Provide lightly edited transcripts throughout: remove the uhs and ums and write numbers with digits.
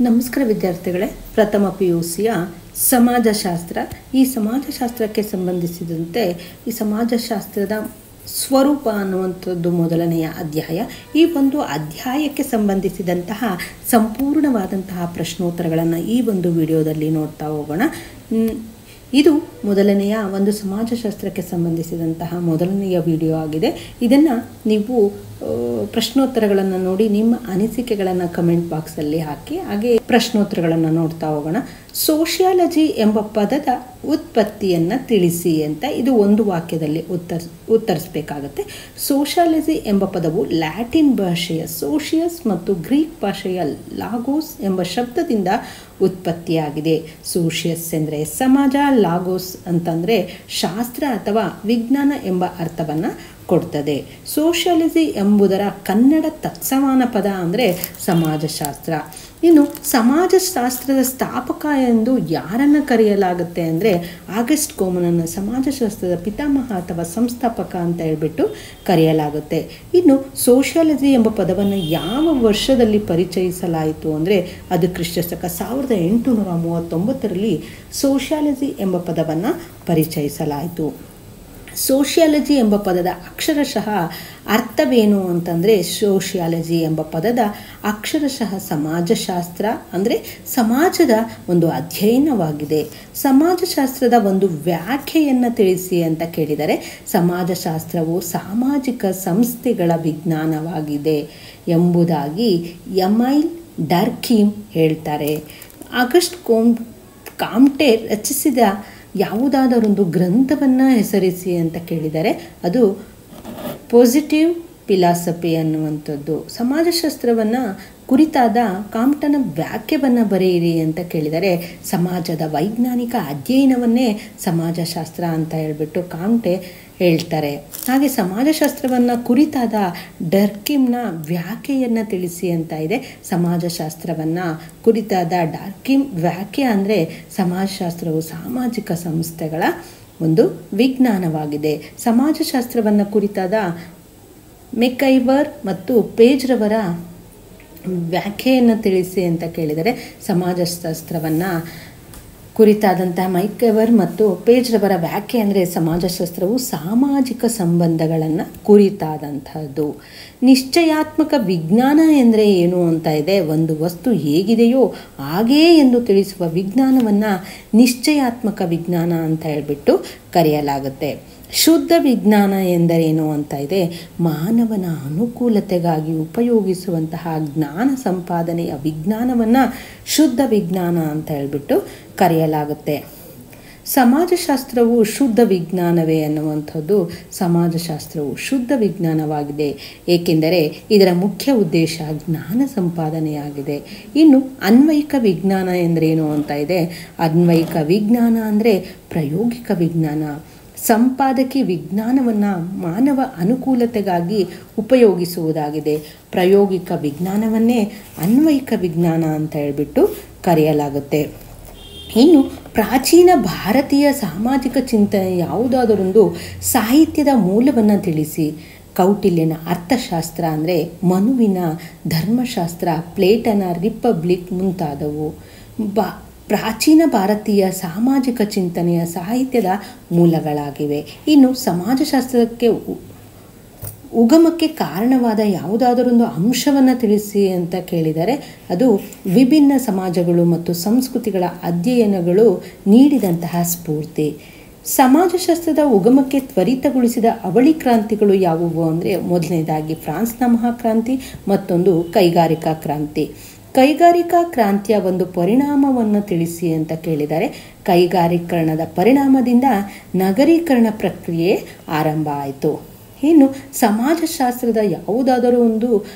ನಮಸ್ಕಾರ ವಿದ್ಯಾರ್ಥಿಗಳೇ, ಪ್ರಥಮ PUCಯ ಸಮಾಜಶಾಸ್ತ್ರ. ಈ ಸಮಾಜಶಾಸ್ತ್ರಕ್ಕೆ ಸಂಬಂಧಿಸಿದಂತೆ ಈ ಸಮಾಜಶಾಸ್ತ್ರದ ಸ್ವರೂಪ ಅನ್ನುವಂಥದ್ದು ಮೊದಲನೆಯ ಅಧ್ಯಾಯ. ಈ ಒಂದು ಅಧ್ಯಾಯಕ್ಕೆ ಸಂಬಂಧಿಸಿದಂತಹ ಸಂಪೂರ್ಣವಾದಂತಹ ಪ್ರಶ್ನೋತ್ತರಗಳನ್ನು ಈ ಒಂದು ವಿಡಿಯೋದಲ್ಲಿ ನೋಡ್ತಾ ಹೋಗೋಣ. ಇದು ಮೊದಲನೆಯ ಒಂದು ಸಮಾಜಶಾಸ್ತ್ರಕ್ಕೆ ಸಂಬಂಧಿಸಿದಂತಹ ಮೊದಲನೆಯ ವಿಡಿಯೋ ಆಗಿದೆ. ಇದನ್ನು ನೀವು ಪ್ರಶ್ನೋತ್ತರಗಳನ್ನು ನೋಡಿ ನಿಮ್ಮ ಅನಿಸಿಕೆಗಳನ್ನು ಕಮೆಂಟ್ ಬಾಕ್ಸಲ್ಲಿ ಹಾಕಿ. ಹಾಗೆ ಪ್ರಶ್ನೋತ್ತರಗಳನ್ನು ನೋಡ್ತಾ ಹೋಗೋಣ. ಸೋಷಿಯಾಲಜಿ ಎಂಬ ಪದದ ಉತ್ಪತ್ತಿಯನ್ನು ತಿಳಿಸಿ ಅಂತ ಇದು ಒಂದು ವಾಕ್ಯದಲ್ಲಿ ಉತ್ತರಿಸಬೇಕಾಗತ್ತೆ. ಸೋಷಿಯಾಲಜಿ ಎಂಬ ಪದವು ಲ್ಯಾಟಿನ್ ಭಾಷೆಯ ಸೋಷಿಯಸ್ ಮತ್ತು ಗ್ರೀಕ್ ಭಾಷೆಯ ಲಾಗೋಸ್ ಎಂಬ ಶಬ್ದದಿಂದ ಉತ್ಪತ್ತಿಯಾಗಿದೆ. ಸೋಷಿಯಸ್ ಎಂದರೆ ಸಮಾಜ, ಲಾಗೋಸ್ ಅಂತಂದರೆ ಶಾಸ್ತ್ರ ಅಥವಾ ವಿಜ್ಞಾನ ಎಂಬ ಅರ್ಥವನ್ನು ಕೊಡ್ತದೆ. ಸೋಷಿಯಾಲಜಿ ಎಂಬುದರ ಕನ್ನಡ ತತ್ಸಮಾನ ಪದ ಅಂದರೆ ಸಮಾಜಶಾಸ್ತ್ರ. ಇನ್ನು ಸಮಾಜಶಾಸ್ತ್ರದ ಸ್ಥಾಪಕ ಎಂದು ಯಾರನ್ನು ಕರೆಯಲಾಗುತ್ತೆ ಅಂದರೆ ಆಗಸ್ಟ್ ಕೋಮನನ್ನು ಸಮಾಜಶಾಸ್ತ್ರದ ಪಿತಾಮಹ ಅಥವಾ ಸಂಸ್ಥಾಪಕ ಅಂತ ಹೇಳ್ಬಿಟ್ಟು ಕರೆಯಲಾಗುತ್ತೆ. ಇನ್ನು ಸೋಷಿಯಾಲಜಿ ಎಂಬ ಪದವನ್ನು ಯಾವ ವರ್ಷದಲ್ಲಿ ಪರಿಚಯಿಸಲಾಯಿತು ಅಂದರೆ ಅದು ಕ್ರಿಸ್ತಶಕ 1839ರಲ್ಲಿ ಸೋಷಿಯಾಲಜಿ ಎಂಬ ಪದವನ್ನು ಪರಿಚಯಿಸಲಾಯಿತು. ಸೋಷಿಯಾಲಜಿ ಎಂಬ ಪದದ ಅಕ್ಷರಶಃ ಅರ್ಥವೇನು ಅಂತಂದರೆ ಸೋಷಿಯಾಲಜಿ ಎಂಬ ಪದದ ಅಕ್ಷರಶಃ ಸಮಾಜಶಾಸ್ತ್ರ ಅಂದರೆ ಸಮಾಜದ ಒಂದು ಅಧ್ಯಯನವಾಗಿದೆ. ಸಮಾಜಶಾಸ್ತ್ರದ ಒಂದು ವ್ಯಾಖ್ಯೆಯನ್ನು ತಿಳಿಸಿ ಅಂತ ಕೇಳಿದರೆ ಸಮಾಜಶಾಸ್ತ್ರವು ಸಾಮಾಜಿಕ ಸಂಸ್ಥೆಗಳ ವಿಜ್ಞಾನವಾಗಿದೆ ಎಂಬುದಾಗಿ ಎಮೈಲ್ ಡರ್ಕೀಮ್ ಹೇಳ್ತಾರೆ. ಆಗಸ್ಟ್ ಕಾಮ್ಟೆ ರಚಿಸಿದ ಯಾವುದಾದರೊಂದು ಗ್ರಂಥವನ್ನು ಹೆಸರಿಸಿ ಅಂತ ಕೇಳಿದರೆ ಅದು ಪಾಸಿಟಿವ್ ಫಿಲಾಸಫಿ ಅನ್ನುವಂಥದ್ದು. ಸಮಾಜಶಾಸ್ತ್ರವನ್ನು ಕುರಿತಾದ ಕಾಮ್ಟನ ವ್ಯಾಖ್ಯೆಯನ್ನು ಬರೆಯಿರಿ ಅಂತ ಕೇಳಿದರೆ ಸಮಾಜದ ವೈಜ್ಞಾನಿಕ ಅಧ್ಯಯನವನ್ನೇ ಸಮಾಜಶಾಸ್ತ್ರ ಅಂತ ಹೇಳ್ಬಿಟ್ಟು ಕಾಮ್ಟೆ ಹೇಳ್ತಾರೆ. ಹಾಗೆ ಸಮಾಜಶಾಸ್ತ್ರವನ್ನು ಕುರಿತಾದ ಡರ್ಕಿಮ್ನ ವ್ಯಾಖ್ಯೆಯನ್ನು ತಿಳಿಸಿ ಅಂತ ಇದೆ. ಸಮಾಜಶಾಸ್ತ್ರವನ್ನು ಕುರಿತಾದ ಡರ್ಕಿಮ್ ವ್ಯಾಖ್ಯೆ ಅಂದರೆ ಸಮಾಜಶಾಸ್ತ್ರವು ಸಾಮಾಜಿಕ ಸಂಸ್ಥೆಗಳ ಒಂದು ವಿಜ್ಞಾನವಾಗಿದೆ. ಸಮಾಜಶಾಸ್ತ್ರವನ್ನು ಕುರಿತಾದ ಮೆಕೈವರ್ ಮತ್ತು ಪೇಜ್ರವರ ವ್ಯಾಖ್ಯೆಯನ್ನು ತಿಳಿಸಿ ಅಂತ ಕೇಳಿದರೆ ಸಮಾಜಶಾಸ್ತ್ರವನ್ನು ಕುರಿತಾದಂತಹ ಮೈಕೈವರ್ ಮತ್ತು ಪೇಜ್ರವರ ವ್ಯಾಖ್ಯೆ ಅಂದರೆ ಸಮಾಜಶಾಸ್ತ್ರವು ಸಾಮಾಜಿಕ ಸಂಬಂಧಗಳನ್ನು ಕುರಿತಾದಂಥದ್ದು. ನಿಶ್ಚಯಾತ್ಮಕ ವಿಜ್ಞಾನ ಎಂದರೆ ಏನು ಅಂತ ಇದೆ. ಒಂದು ವಸ್ತು ಹೇಗಿದೆಯೋ ಹಾಗೆಯೇ ಎಂದು ತಿಳಿಸುವ ವಿಜ್ಞಾನವನ್ನು ನಿಶ್ಚಯಾತ್ಮಕ ವಿಜ್ಞಾನ ಅಂತ ಹೇಳ್ಬಿಟ್ಟು ಕರೆಯಲಾಗುತ್ತೆ. ಶುದ್ಧ ವಿಜ್ಞಾನ ಎಂದರೇನು ಅಂತ ಇದೆ. ಮಾನವನ ಅನುಕೂಲತೆಗಾಗಿ ಉಪಯೋಗಿಸುವಂತಹ ಜ್ಞಾನ ಸಂಪಾದನೆಯ ವಿಜ್ಞಾನವನ್ನು ಶುದ್ಧ ವಿಜ್ಞಾನ ಅಂತ ಹೇಳ್ಬಿಟ್ಟು ಕರೆಯಲಾಗುತ್ತೆ. ಸಮಾಜಶಾಸ್ತ್ರವು ಶುದ್ಧ ವಿಜ್ಞಾನವೇ ಅನ್ನುವಂಥದ್ದು. ಸಮಾಜಶಾಸ್ತ್ರವು ಶುದ್ಧ ವಿಜ್ಞಾನವಾಗಿದೆ ಏಕೆಂದರೆ ಇದರ ಮುಖ್ಯ ಉದ್ದೇಶ ಜ್ಞಾನ ಸಂಪಾದನೆಯಾಗಿದೆ. ಇನ್ನು ಅನ್ವಯಿಕ ವಿಜ್ಞಾನ ಎಂದರೇನು ಅಂತ ಇದೆ. ಅನ್ವಯಿಕ ವಿಜ್ಞಾನ ಅಂದರೆ ಪ್ರಾಯೋಗಿಕ ವಿಜ್ಞಾನ. ಸಂಪಾದಕಿ ವಿಜ್ಞಾನವನ್ನು ಮಾನವ ಅನುಕೂಲತೆಗಾಗಿ ಉಪಯೋಗಿಸುವುದಾಗಿದೆ. ಪ್ರಾಯೋಗಿಕ ವಿಜ್ಞಾನವನ್ನೇ ಅನ್ವಯಿಕ ವಿಜ್ಞಾನ ಅಂತ ಹೇಳ್ಬಿಟ್ಟು ಕರೆಯಲಾಗುತ್ತೆ. ಇನ್ನು ಪ್ರಾಚೀನ ಭಾರತೀಯ ಸಾಮಾಜಿಕ ಚಿಂತನೆ ಯಾವುದಾದರೊಂದು ಸಾಹಿತ್ಯದ ಮೂಲವನ್ನು ತಿಳಿಸಿ. ಕೌಟಿಲ್ಯನ ಅರ್ಥಶಾಸ್ತ್ರ ಅಂದರೆ ಮನುವಿನ ಧರ್ಮಶಾಸ್ತ್ರ, ಪ್ಲೇಟನ ರಿಪಬ್ಲಿಕ್ ಮುಂತಾದವು ಪ್ರಾಚೀನ ಭಾರತೀಯ ಸಾಮಾಜಿಕ ಚಿಂತನೆಯ ಸಾಹಿತ್ಯದ ಮೂಲಗಳಾಗಿವೆ. ಇನ್ನು ಸಮಾಜಶಾಸ್ತ್ರಕ್ಕೆ ಉಗಮಕ್ಕೆ ಕಾರಣವಾದ ಯಾವುದಾದರೊಂದು ಅಂಶವನ್ನು ತಿಳಿಸಿ ಅಂತ ಕೇಳಿದರೆ ಅದು ವಿಭಿನ್ನ ಸಮಾಜಗಳು ಮತ್ತು ಸಂಸ್ಕೃತಿಗಳ ಅಧ್ಯಯನಗಳು ನೀಡಿದಂತಹ ಸ್ಫೂರ್ತಿ. ಸಮಾಜಶಾಸ್ತ್ರದ ಉಗಮಕ್ಕೆ ತ್ವರಿತಗೊಳಿಸಿದ ಅವಳಿ ಕ್ರಾಂತಿಗಳು ಯಾವುವು ಅಂದರೆ ಮೊದಲನೇದಾಗಿ ಫ್ರಾನ್ಸ್ನ ಮಹಾಕ್ರಾಂತಿ, ಮತ್ತೊಂದು ಕೈಗಾರಿಕಾ ಕ್ರಾಂತಿ. ಕೈಗಾರಿಕಾ ಕ್ರಾಂತಿಯ ಒಂದು ಪರಿಣಾಮವನ್ನು ತಿಳಿಸಿ ಅಂತ ಕೇಳಿದರೆ ಕೈಗಾರೀಕರಣದ ಪರಿಣಾಮದಿಂದ ನಗರೀಕರಣ ಪ್ರಕ್ರಿಯೆ ಆರಂಭ ಆಯಿತು. ಇನ್ನು ಸಮಾಜಶಾಸ್ತ್ರದ ಯಾವುದಾದರೂ ಒಂದು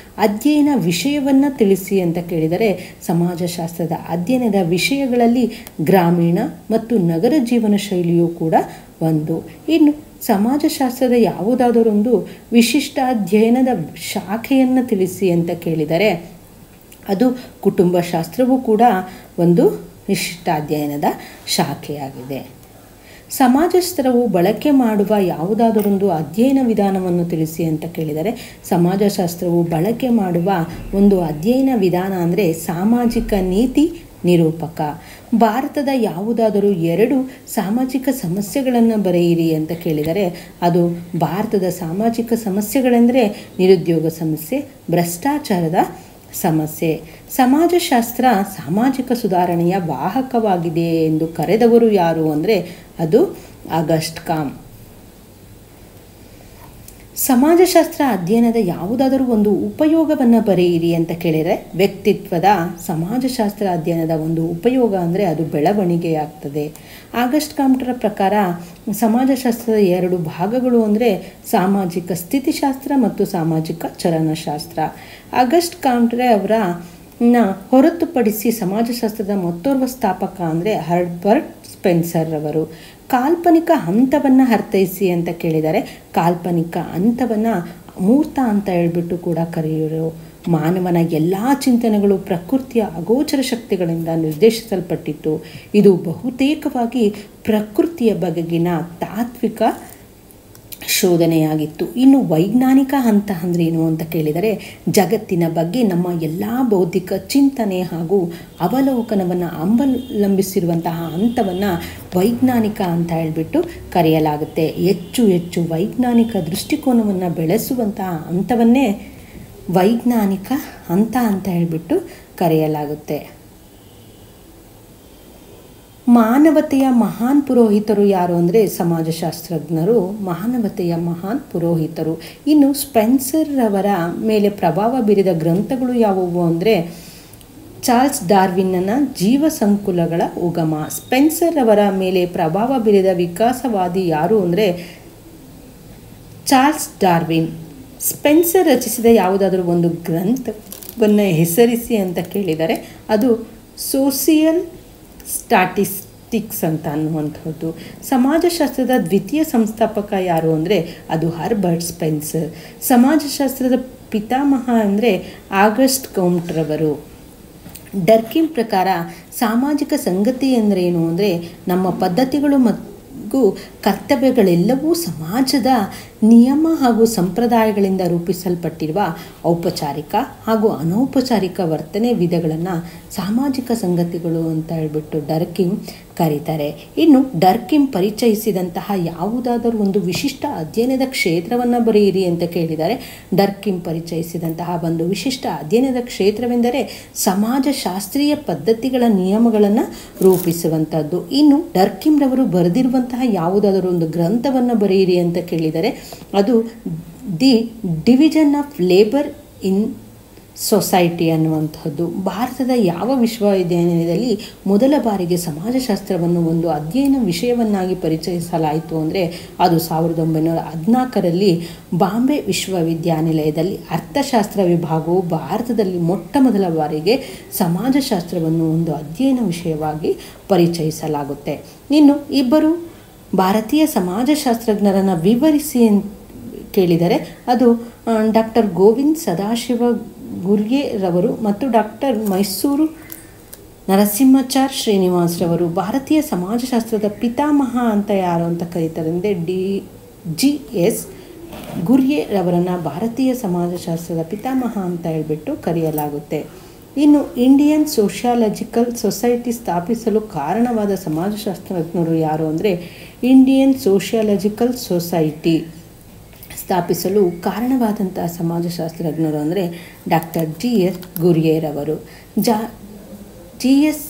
ಅಧ್ಯಯನ ವಿಷಯವನ್ನು ತಿಳಿಸಿ ಅಂತ ಕೇಳಿದರೆ ಸಮಾಜಶಾಸ್ತ್ರದ ಅಧ್ಯಯನದ ವಿಷಯಗಳಲ್ಲಿ ಗ್ರಾಮೀಣ ಮತ್ತು ನಗರ ಜೀವನ ಶೈಲಿಯೂ ಕೂಡ ಒಂದು. ಇನ್ನು ಸಮಾಜಶಾಸ್ತ್ರದ ಯಾವುದಾದರೊಂದು ವಿಶಿಷ್ಟ ಅಧ್ಯಯನದ ಶಾಖೆಯನ್ನು ತಿಳಿಸಿ ಅಂತ ಕೇಳಿದರೆ ಅದು ಕುಟುಂಬಶಾಸ್ತ್ರವೂ ಕೂಡ ಒಂದು ವಿಶಿಷ್ಟ ಅಧ್ಯಯನದ ಶಾಖೆಯಾಗಿದೆ. ಸಮಾಜಶಾಸ್ತ್ರವು ಬಳಕೆ ಮಾಡುವ ಯಾವುದಾದರೊಂದು ಅಧ್ಯಯನ ವಿಧಾನವನ್ನು ತಿಳಿಸಿ ಅಂತ ಕೇಳಿದರೆ, ಸಮಾಜಶಾಸ್ತ್ರವು ಬಳಕೆ ಮಾಡುವ ಒಂದು ಅಧ್ಯಯನ ವಿಧಾನ ಅಂದರೆ ಸಾಮಾಜಿಕ ನೀತಿ ನಿರೂಪಕ. ಭಾರತದ ಯಾವುದಾದರೂ 2 ಸಾಮಾಜಿಕ ಸಮಸ್ಯೆಗಳನ್ನು ಬರೆಯಿರಿ ಅಂತ ಕೇಳಿದರೆ, ಅದು ಭಾರತದ ಸಾಮಾಜಿಕ ಸಮಸ್ಯೆಗಳೆಂದರೆ ನಿರುದ್ಯೋಗ ಸಮಸ್ಯೆ, ಭ್ರಷ್ಟಾಚಾರದ ಸಮಸ್ಯೆ. ಸಮಾಜಶಾಸ್ತ್ರ ಸಾಮಾಜಿಕ ಸುಧಾರಣೆಯ ವಾಹಕವಾಗಿದೆ ಎಂದು ಕರೆದವರು ಯಾರು ಅಂದರೆ ಅದು ಆಗಸ್ಟ್ ಕಾಮ್. ಸಮಾಜಶಾಸ್ತ್ರ ಅಧ್ಯಯನದ ಯಾವುದಾದರೂ ಒಂದು ಉಪಯೋಗವನ್ನು ಬರೆಯಿರಿ ಅಂತ ಕೇಳಿದರೆ, ವ್ಯಕ್ತಿತ್ವದ ಸಮಾಜಶಾಸ್ತ್ರ ಅಧ್ಯಯನದ ಒಂದು ಉಪಯೋಗ ಅಂದರೆ ಅದು ಬೆಳವಣಿಗೆಯಾಗ್ತದೆ. ಆಗಸ್ಟ್ ಕಾಮ್ಟರ ಪ್ರಕಾರ ಸಮಾಜಶಾಸ್ತ್ರದ 2 ಭಾಗಗಳು ಅಂದರೆ ಸಾಮಾಜಿಕ ಸ್ಥಿತಿಶಾಸ್ತ್ರ ಮತ್ತು ಸಾಮಾಜಿಕ ಚಲನಶಾಸ್ತ್ರ. ಆಗಸ್ಟ್ ಕಾಮ್ಟರೆ ಅವರನ್ನ ಹೊರತುಪಡಿಸಿ ಸಮಾಜಶಾಸ್ತ್ರದ ಮತ್ತೋರ್ವ ಸ್ಥಾಪಕ ಅಂದರೆ ಹರ್ಬರ್ಟ್ ಸ್ಪೆನ್ಸರ್ ಅವರು. ಕಾಲ್ಪನಿಕ ಹಂತವನ್ನು ಅರ್ಥೈಸಿ ಅಂತ ಕೇಳಿದರೆ, ಕಾಲ್ಪನಿಕ ಹಂತವನ್ನು ಮೂರ್ತ ಅಂತ ಹೇಳ್ಬಿಟ್ಟು ಕೂಡ ಕರೆಯೋರು. ಮಾನವನ ಎಲ್ಲ ಚಿಂತನೆಗಳು ಪ್ರಕೃತಿಯ ಅಗೋಚರ ಶಕ್ತಿಗಳಿಂದ ನಿರ್ದೇಶಿಸಲ್ಪಟ್ಟಿತ್ತು. ಇದು ಬಹುತೇಕವಾಗಿ ಪ್ರಕೃತಿಯ ಬಗೆಗಿನ ತಾತ್ವಿಕ ಶೋಧನೆಯಾಗಿತ್ತು. ಇನ್ನು ವೈಜ್ಞಾನಿಕ ಹಂತ ಅಂದ್ರೆ ಏನು ಅಂತ ಕೇಳಿದರೆ, ಜಗತ್ತಿನ ಬಗ್ಗೆ ನಮ್ಮ ಎಲ್ಲ ಬೌದ್ಧಿಕ ಚಿಂತನೆ ಹಾಗೂ ಅವಲೋಕನವನ್ನು ಅವಲಂಬಿಸಿರುವಂತಹ ಹಂತವನ್ನು ವೈಜ್ಞಾನಿಕ ಅಂತ ಹೇಳ್ಬಿಟ್ಟು ಕರೆಯಲಾಗುತ್ತೆ. ಹೆಚ್ಚು ಹೆಚ್ಚು ವೈಜ್ಞಾನಿಕ ದೃಷ್ಟಿಕೋನವನ್ನು ಬೆಳೆಸುವಂತಹ ಹಂತವನ್ನೇ ವೈಜ್ಞಾನಿಕ ಹಂತ ಅಂತ ಹೇಳ್ಬಿಟ್ಟು ಕರೆಯಲಾಗುತ್ತೆ. ಮಾನವತೆಯ ಮಹಾನ್ ಪುರೋಹಿತರು ಯಾರು ಅಂದರೆ ಸಮಾಜಶಾಸ್ತ್ರಜ್ಞರು ಮಾನವತೆಯ ಮಹಾನ್ ಪುರೋಹಿತರು. ಇನ್ನು ಸ್ಪೆನ್ಸರ್ ಅವರ ಮೇಲೆ ಪ್ರಭಾವ ಬೀರಿದ ಗ್ರಂಥಗಳು ಯಾವುವು ಅಂದರೆ ಚಾರ್ಲ್ಸ್ ಡಾರ್ವಿನ್ನನ ಜೀವ ಸಂಕುಲಗಳ ಉಗಮ. ಸ್ಪೆನ್ಸರ್ ಅವರ ಮೇಲೆ ಪ್ರಭಾವ ಬೀರಿದ ವಿಕಾಸವಾದಿ ಯಾರು ಅಂದರೆ ಚಾರ್ಲ್ಸ್ ಡಾರ್ವಿನ್. ಸ್ಪೆನ್ಸರ್ ರಚಿಸಿದ ಯಾವುದಾದ್ರೂ ಒಂದು ಗ್ರಂಥವನ್ನು ಹೆಸರಿಸಿ ಅಂತ ಕೇಳಿದರೆ ಅದು ಸೋಷಿಯಲ್ ಸ್ಟಾಟಿಸ್ಟಿಕ್ಸ್ ಅಂತ ಅನ್ನುವಂಥದ್ದು. ಸಮಾಜಶಾಸ್ತ್ರದ ದ್ವಿತೀಯ ಸಂಸ್ಥಾಪಕ ಯಾರು ಅಂದರೆ ಅದು ಹರ್ಬರ್ಟ್ ಸ್ಪೆನ್ಸರ್. ಸಮಾಜಶಾಸ್ತ್ರದ ಪಿತಾಮಹ ಅಂದರೆ ಆಗಸ್ಟ್ ಕಾಮ್ಟ್ರವರು. ಡರ್ಕಿಮ್ ಪ್ರಕಾರ ಸಾಮಾಜಿಕ ಸಂಗತಿ ಎಂದರೇನು ಅಂದರೆ ನಮ್ಮ ಪದ್ಧತಿಗಳು ಮತ್ತು ಕರ್ತವ್ಯಗಳೆಲ್ಲವೂ ಸಮಾಜದ ನಿಯಮ ಹಾಗೂ ಸಂಪ್ರದಾಯಗಳಿಂದ ರೂಪಿಸಲ್ಪಟ್ಟಿರುವ ಔಪಚಾರಿಕ ಹಾಗೂ ಅನೌಪಚಾರಿಕ ವರ್ತನೆ ವಿಧಗಳನ್ನು ಸಾಮಾಜಿಕ ಸಂಗತಿಗಳು ಅಂತ ಹೇಳ್ಬಿಟ್ಟು ಡರ್ಕಿಮ್ ಕರೀತಾರೆ. ಇನ್ನು ಡರ್ಕಿಮ್ ಪರಿಚಯಿಸಿದಂತಹ ಯಾವುದಾದರೂ ಒಂದು ವಿಶಿಷ್ಟ ಅಧ್ಯಯನದ ಕ್ಷೇತ್ರವನ್ನು ಬರೆಯಿರಿ ಅಂತ ಕೇಳಿದರೆ, ಡರ್ಕಿಮ್ ಪರಿಚಯಿಸಿದಂತಹ ಒಂದು ವಿಶಿಷ್ಟ ಅಧ್ಯಯನದ ಕ್ಷೇತ್ರವೆಂದರೆ ಸಮಾಜಶಾಸ್ತ್ರೀಯ ಪದ್ಧತಿಗಳ ನಿಯಮಗಳನ್ನು ರೂಪಿಸುವಂಥದ್ದು. ಇನ್ನು ಡರ್ಕಿಮ್ರವರು ಬರೆದಿರುವಂತಹ ಯಾವುದಾದರೂ ಒಂದು ಗ್ರಂಥವನ್ನು ಬರೆಯಿರಿ ಅಂತ ಕೇಳಿದರೆ ಅದು the division of labour in society ಅನ್ನುವಂಥದ್ದು. ಭಾರತದ ಯಾವ ವಿಶ್ವವಿದ್ಯಾನಿಲಯದಲ್ಲಿ ಮೊದಲ ಬಾರಿಗೆ ಸಮಾಜಶಾಸ್ತ್ರವನ್ನು ಒಂದು ಅಧ್ಯಯನ ವಿಷಯವನ್ನಾಗಿ ಪರಿಚಯಿಸಲಾಯಿತು ಅಂದರೆ ಅದು 1914ರಲ್ಲಿ ಬಾಂಬೆ ವಿಶ್ವವಿದ್ಯಾನಿಲಯದಲ್ಲಿ ಅರ್ಥಶಾಸ್ತ್ರ ವಿಭಾಗವು ಭಾರತದಲ್ಲಿ ಮೊಟ್ಟ ಮೊದಲ ಬಾರಿಗೆ ಸಮಾಜಶಾಸ್ತ್ರವನ್ನು ಒಂದು ಅಧ್ಯಯನ ವಿಷಯವಾಗಿ ಪರಿಚಯಿಸಲಾಗುತ್ತೆ. ಇನ್ನು ಇಬ್ಬರು ಭಾರತೀಯ ಸಮಾಜಶಾಸ್ತ್ರಜ್ಞರನ್ನು ವಿವರಿಸಿ ಕೇಳಿದರೆ ಅದು ಡಾಕ್ಟರ್ ಗೋವಿಂದ್ ಸದಾಶಿವ ಗುರ್ಯೆರವರು ಮತ್ತು ಡಾಕ್ಟರ್ ಮೈಸೂರು ನರಸಿಂಹಾಚಾರ್ ಶ್ರೀನಿವಾಸರವರು. ಭಾರತೀಯ ಸಮಾಜಶಾಸ್ತ್ರದ ಪಿತಾಮಹ ಅಂತ ಯಾರು ಅಂತ ಕರೀತಾರೆ ಅಂದರೆ GS ಗುರ್ಯೆರವರನ್ನು ಭಾರತೀಯ ಸಮಾಜಶಾಸ್ತ್ರದ ಪಿತಾಮಹ ಅಂತ ಹೇಳ್ಬಿಟ್ಟು ಕರೆಯಲಾಗುತ್ತೆ. ಇನ್ನು ಇಂಡಿಯನ್ ಸೋಷಿಯಾಲಜಿಕಲ್ ಸೊಸೈಟಿ ಸ್ಥಾಪಿಸಲು ಕಾರಣವಾದ ಸಮಾಜಶಾಸ್ತ್ರಜ್ಞರು ಯಾರು ಅಂದರೆ ಇಂಡಿಯನ್ ಸೋಷಿಯಾಲಜಿಕಲ್ ಸೊಸೈಟಿ ಸ್ಥಾಪಿಸಲು ಕಾರಣವಾದಂತಹ ಸಮಾಜಶಾಸ್ತ್ರಜ್ಞರು ಅಂದರೆ ಡಾಕ್ಟರ್ GS ಗುರ್ಯೆರವರು. GS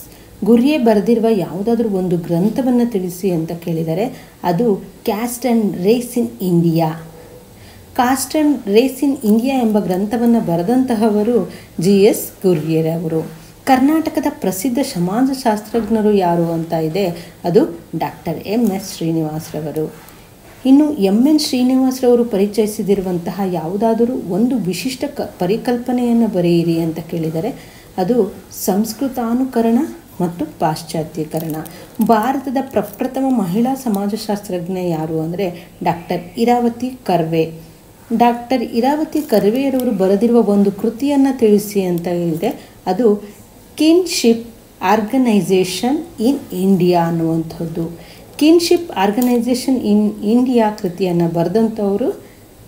ಗುರ್ಯೆ ಬರೆದಿರುವ ಯಾವುದಾದ್ರೂ ಒಂದು ಗ್ರಂಥವನ್ನು ತಿಳಿಸಿ ಅಂತ ಕೇಳಿದರೆ ಅದು caste and race in India. Caste and race in India ಎಂಬ ಗ್ರಂಥವನ್ನು ಬರೆದಂತಹವರು GS ಗುರ್ಯೆರವರು. ಕರ್ನಾಟಕದ ಪ್ರಸಿದ್ಧ ಸಮಾಜಶಾಸ್ತ್ರಜ್ಞರು ಯಾರು ಅಂತ ಇದೆ ಅದು ಡಾಕ್ಟರ್ MS ಶ್ರೀನಿವಾಸರವರು. ಇನ್ನು MN ಶ್ರೀನಿವಾಸರವರು ಪರಿಚಯಿಸಿದಿರುವಂತಹ ಯಾವುದಾದರೂ ಒಂದು ವಿಶಿಷ್ಟ ಪರಿಕಲ್ಪನೆಯನ್ನು ಬರೆಯಿರಿ ಅಂತ ಕೇಳಿದರೆ ಅದು ಸಂಸ್ಕೃತಾನುಕರಣ ಮತ್ತು ಪಾಶ್ಚಾತ್ಯೀಕರಣ. ಭಾರತದ ಪ್ರಪ್ರಥಮ ಮಹಿಳಾ ಸಮಾಜಶಾಸ್ತ್ರಜ್ಞೆ ಯಾರು ಅಂದರೆ ಡಾಕ್ಟರ್ ಇರಾವತಿ ಕರ್ವೆ. ಡಾಕ್ಟರ್ ಇರಾವತಿ ಕರ್ವೆಯರವರು ಬರೆದಿರುವ ಒಂದು ಕೃತಿಯನ್ನು ತಿಳಿಸಿ ಅಂತ ಹೇಳಿದೆ ಅದು ಕಿನ್ಶಿಪ್ ಆರ್ಗನೈಸೇಷನ್ ಇನ್ ಇಂಡಿಯಾ ಅನ್ನುವಂಥದ್ದು. ಕಿನ್ಶಿಪ್ ಆರ್ಗನೈಸೇಷನ್ ಇನ್ ಇಂಡಿಯಾ ಕೃತಿಯನ್ನು ಬರೆದಂಥವರು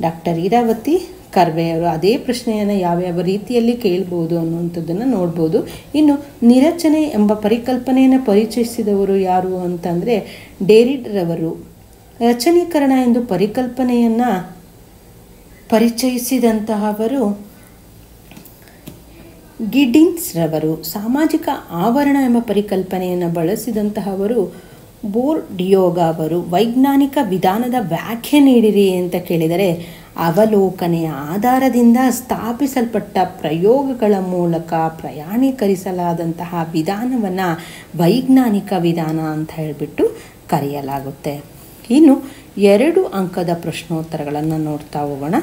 ಡಾಕ್ಟರ್ ಇರಾವತಿ ಕರ್ವೆ ಅವರು. ಅದೇ ಪ್ರಶ್ನೆಯನ್ನು ಯಾವ್ಯಾವ ರೀತಿಯಲ್ಲಿ ಕೇಳ್ಬೋದು ಅನ್ನುವಂಥದ್ದನ್ನು ನೋಡ್ಬೋದು. ಇನ್ನು ನಿರಚನೆ ಎಂಬ ಪರಿಕಲ್ಪನೆಯನ್ನು ಪರಿಚಯಿಸಿದವರು ಯಾರು ಅಂತಂದರೆ ಡೇರಿಡ್ ರವರು. ರಚನೀಕರಣ ಎಂದು ಪರಿಕಲ್ಪನೆಯನ್ನು ಪರಿಚಯಿಸಿದಂತಹವರು ಗಿಡ್ಡಿನ್ಸ್ ರವರು. ಸಾಮಾಜಿಕ ಆವರಣ ಎಂಬ ಪರಿಕಲ್ಪನೆಯನ್ನು ಬಳಸಿದಂತಹವರು ಬೋರ್ಡಿಯೋಗ ಅವರು. ವೈಜ್ಞಾನಿಕ ವಿಧಾನದ ವ್ಯಾಖ್ಯೆ ನೀಡಿರಿ ಅಂತ ಕೇಳಿದರೆ ಅವಲೋಕನೆಯ ಆಧಾರದಿಂದ ಸ್ಥಾಪಿಸಲ್ಪಟ್ಟ ಪ್ರಯೋಗಗಳ ಮೂಲಕ ಪ್ರಯಾಣೀಕರಿಸಲಾದಂತಹ ವಿಧಾನವನ್ನು ವೈಜ್ಞಾನಿಕ ವಿಧಾನ ಅಂತ ಹೇಳಿಬಿಟ್ಟು ಕರೆಯಲಾಗುತ್ತೆ. ಇನ್ನು 2 ಅಂಕದ ಪ್ರಶ್ನೋತ್ತರಗಳನ್ನು ನೋಡ್ತಾ ಹೋಗೋಣ.